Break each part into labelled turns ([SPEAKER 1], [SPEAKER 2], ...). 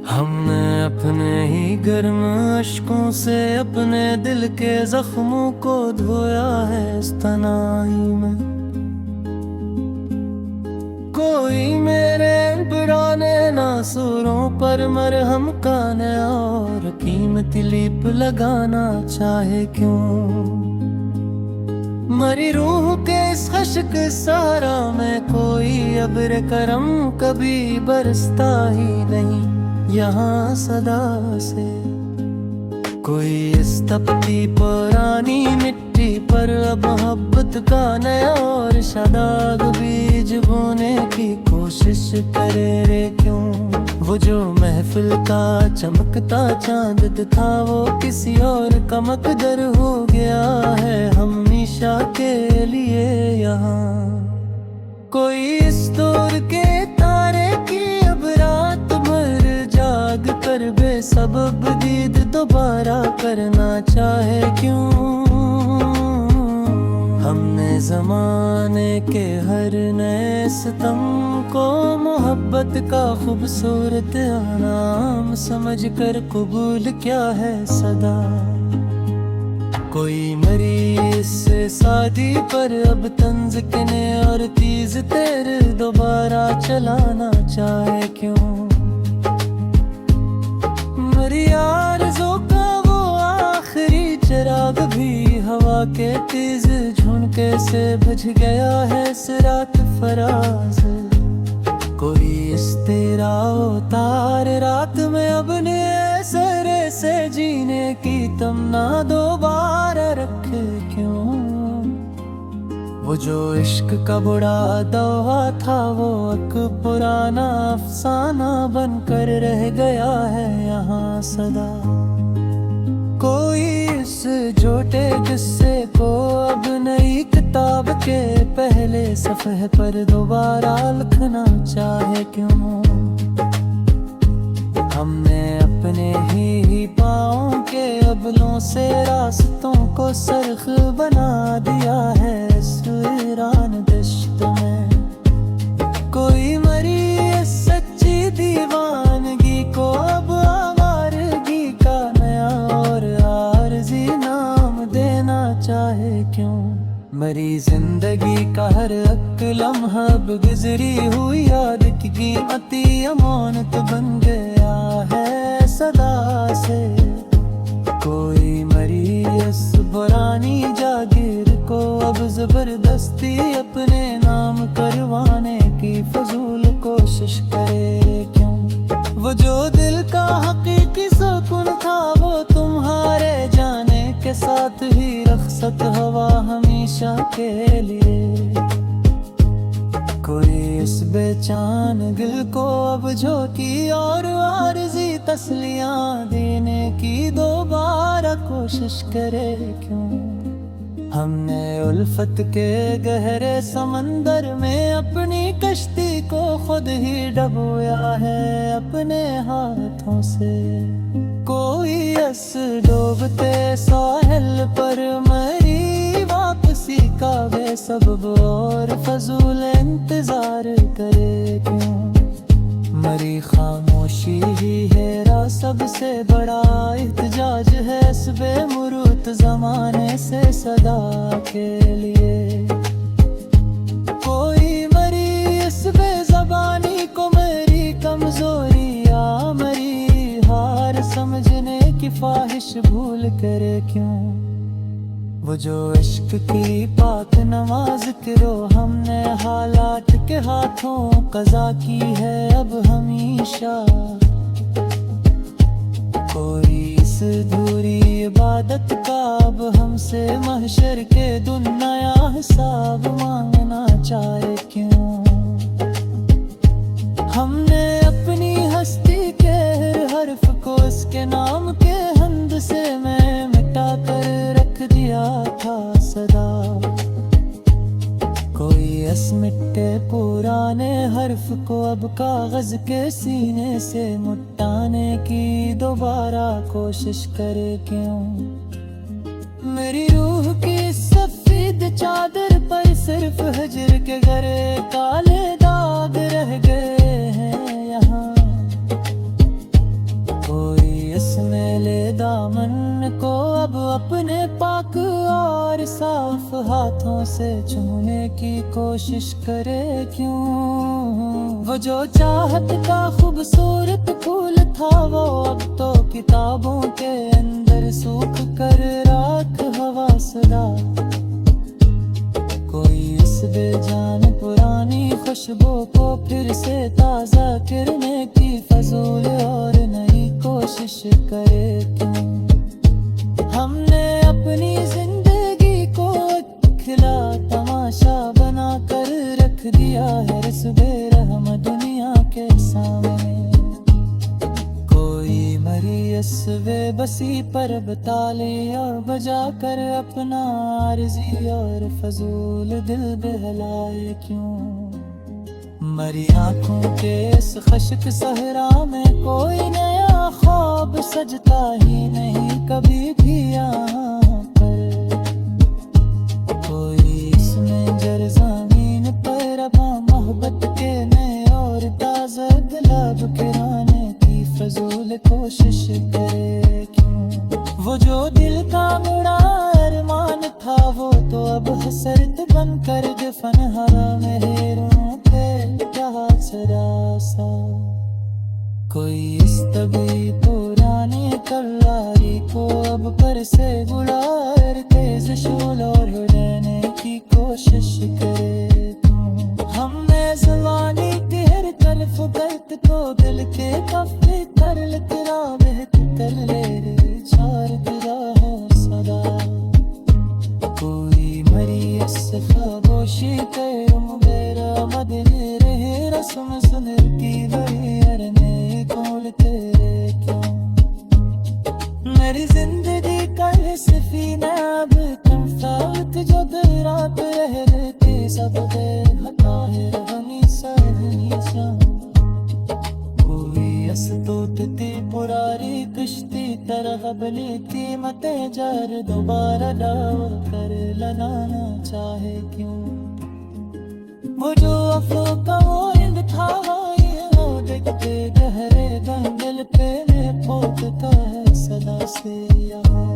[SPEAKER 1] हमने अपने ही गर्म अश्कों से अपने दिल के जख्मों को धोया है इस तनाई में। कोई मेरे पुराने नासुरों पर मरहम का नया और कीमती लीप लगाना चाहे क्यों। मरी रूह के इस खश्क सारा में कोई अब्र करम कभी बरसता ही नहीं यहाँ सदा से। कोई इस तपती पुरानी मिट्टी पर अब मोहब्बत का नया और शादाब बीज बोने की कोशिश करे रे क्यों। वो जो महफिल का चमकता चांद था वो किसी और का मकदर हो गया है हमेशा के लिए यहाँ। कोई इस दौर के तारे की अब रात भर जाग कर बेसबब दीद दोबारा करना चाहे क्यों। हमने जमाने के हर नए सितम को मोहब्बत का खूबसूरत नाम समझ कर कबूल क्या है सदा। कोई मरी इस शादी पर अब तंज कने और तीज तेर दोबारा चलाना चाहे क्यों। मरी आरज़ों का वो आखिरी चिराग भी हवा के तेज झुनके से बुझ गया है इस रात फराज। कोई इस तेरा उतार रात में अब नए सरे से जीने की तमन्ना दोबारा रखे क्यों। वो जो इश्क का बुरा दवा था वो एक पुराना अफसाना बनकर रह गया है यहाँ सदा। कोई इस झूठे किस्से को अब नई किताब के पहले सफ़े पर दोबारा लिखना चाहे क्यों। हमने अपने ही पाँव के अबलों से रास्तों को सरख बना दिया है इस वीरान दश्त में। कोई मरी इस सच्ची दीवानगी को अब आवारगी का नया और आरज़ी नाम देना चाहे क्यों। मरी जिंदगी का हर एक लम्हा अब गुजरी हुई याद की कीमती अमानत बन गया है सदा से। कोई मरी इस पुरानी जागीर को अब जबरदस्ती अपने नाम करवाने की फजूल कोशिश करे क्यों। वो जो दिल का हकीकी सुकून था वो तुम्हारे जाने के साथ ही रखसत हवा हमेशा के लिए। कोई इस बेचान दिल को अब झोंकी और आरज़ी तसलियां देने की दोबारा कोशिश करे क्यों। हमने उल्फत के गहरे समंदर में अपनी कश्ती को खुद ही डुबोया है अपने हाथों से। कोई इस डूबते साहिल पर मरी वापसी का बेसबब और फजूल इंतजार करे क्यों। मरी खामोशी ही है सबसे बड़ा एहतजाज है इस बेमुरूत जमाने से सदा के लिए। कोई मरी इस बेज़बानी को मेरी कमजोरी या मरी हार समझने की ख्वाहिश भूल करे क्यों। वो जो इश्क की पाक नमाज करो हमने हालात के हाथों कज़ा की है अब हमेशा। कोई इस धूरी इबादत का अब हमसे महशर के दिन नया हिसाब मांगना चाहे क्यों। हमने अपनी हस्ती के हर हर्फ को उसके नाम के हंद से मैं मिटा कर रख दिया था सदा। कोई इस मिट्टे पुराने हर्फ को अब कागज के सीने से मुटाने की दोबारा कोशिश करे क्यों। मेरी रूह की सफेद चादर पर सिर्फ हजर के गरे काले दाग रह गए हैं यहाँ। से छूने की कोशिश करे क्यों। वो जो चाहत का खूबसूरत फूल था वो अब तो किताबों के अंदर सूख कर राख हवा सदा। कोई इस बेजान पुरानी खुशबू को फिर से ताजा करने की फजूल और नई कोशिश करे क्यों। हमने अपनी जिंदगी को खिला तमाशा बना कर रख दिया है रस्म दुनिया के सामने। कोई मरी इस बेबसी पर बताले और बजा कर अपना आरज़ी और फजूल दिल बहलाए क्यों। मरी आंखों के इस खश्क सहरा में कोई नया ख्वाब सजता ही नहीं कभी भी यहाँ पर। कोई इसमें जर ज़मीन पर अब मोहब्बत के नए और ताज़ा गुलाब गिराने की फजूल कोशिश करे क्यों। वो जो दिल का मुड़ा अरमान था वो तो अब हसरत बन कर दफन हवा में हेरों पे रहा सरासा। कोई इस तभी पुराने कलारी को अब पर से बुला तेज शोल और रहने की कोशिश करे क्यों। हमने ज़माने की हर तरफ दर्द को दिल के कफे कर लितरा बहत कर ले चार गिरा हो सदा। कोई मरी इस खामोशी के मेरा मदने रहे रस्म सुन की बड़ी अरने कौल तेरे क्यों। मेरी जिंदगी का सफीना अब तुम साथ जो दिन रात रह रहते सब दे हटा है रवनी सहनी सा। कोई असतोतती पुरारी कश्ती तरह बली कीमतें जार दोबारा दाव कर लगाना चाहे क्यों। वो जो अफो का वो इंद था ये वो देखते गहरे गंगल पे में पोतता है सदा से यहाँ।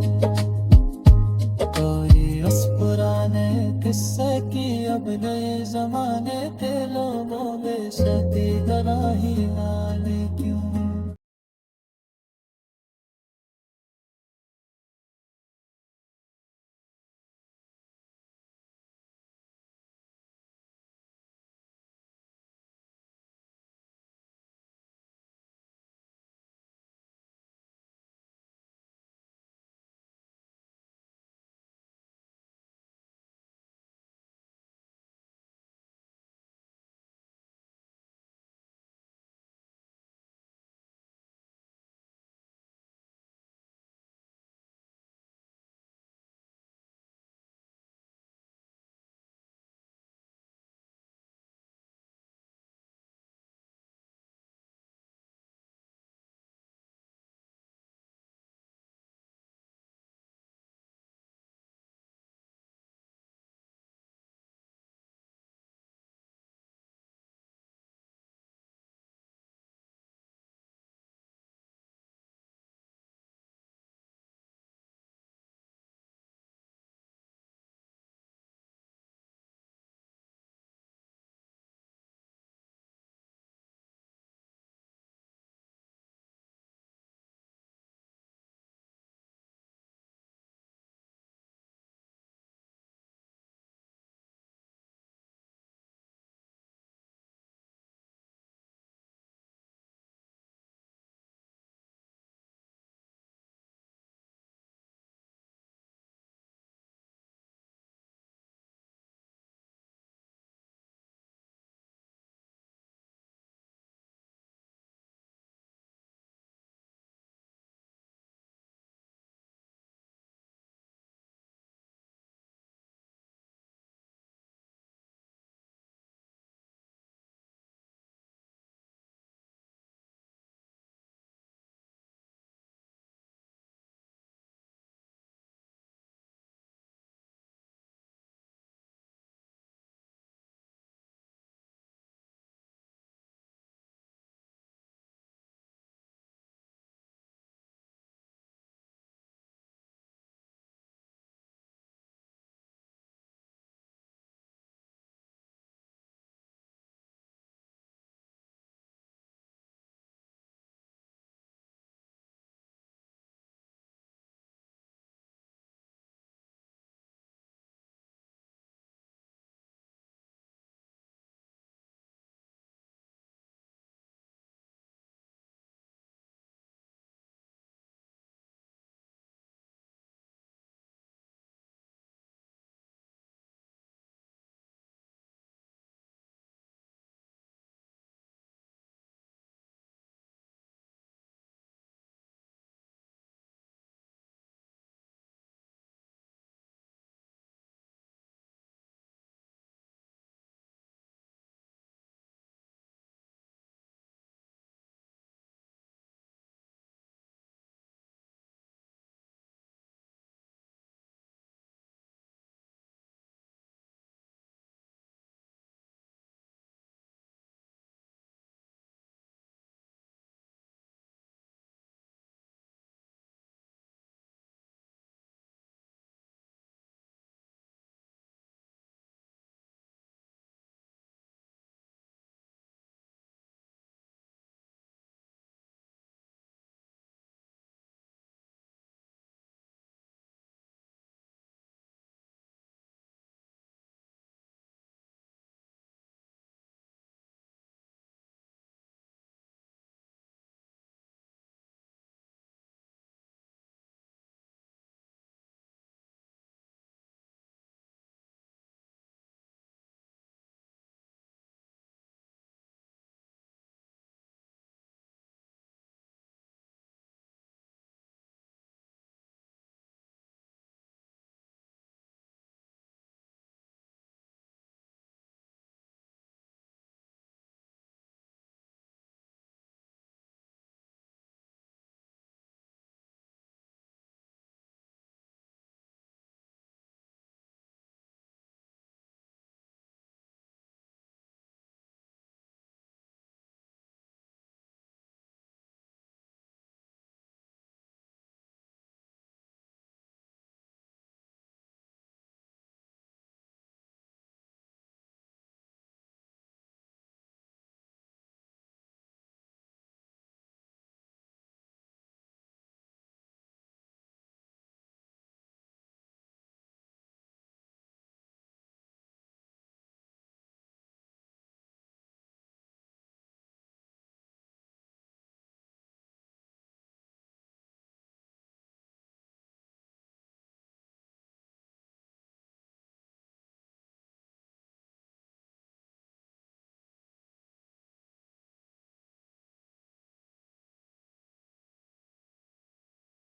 [SPEAKER 1] कोई उस पुराने किस्से की अब नए जमाने के लोगों में सती गवाही आने क्यों।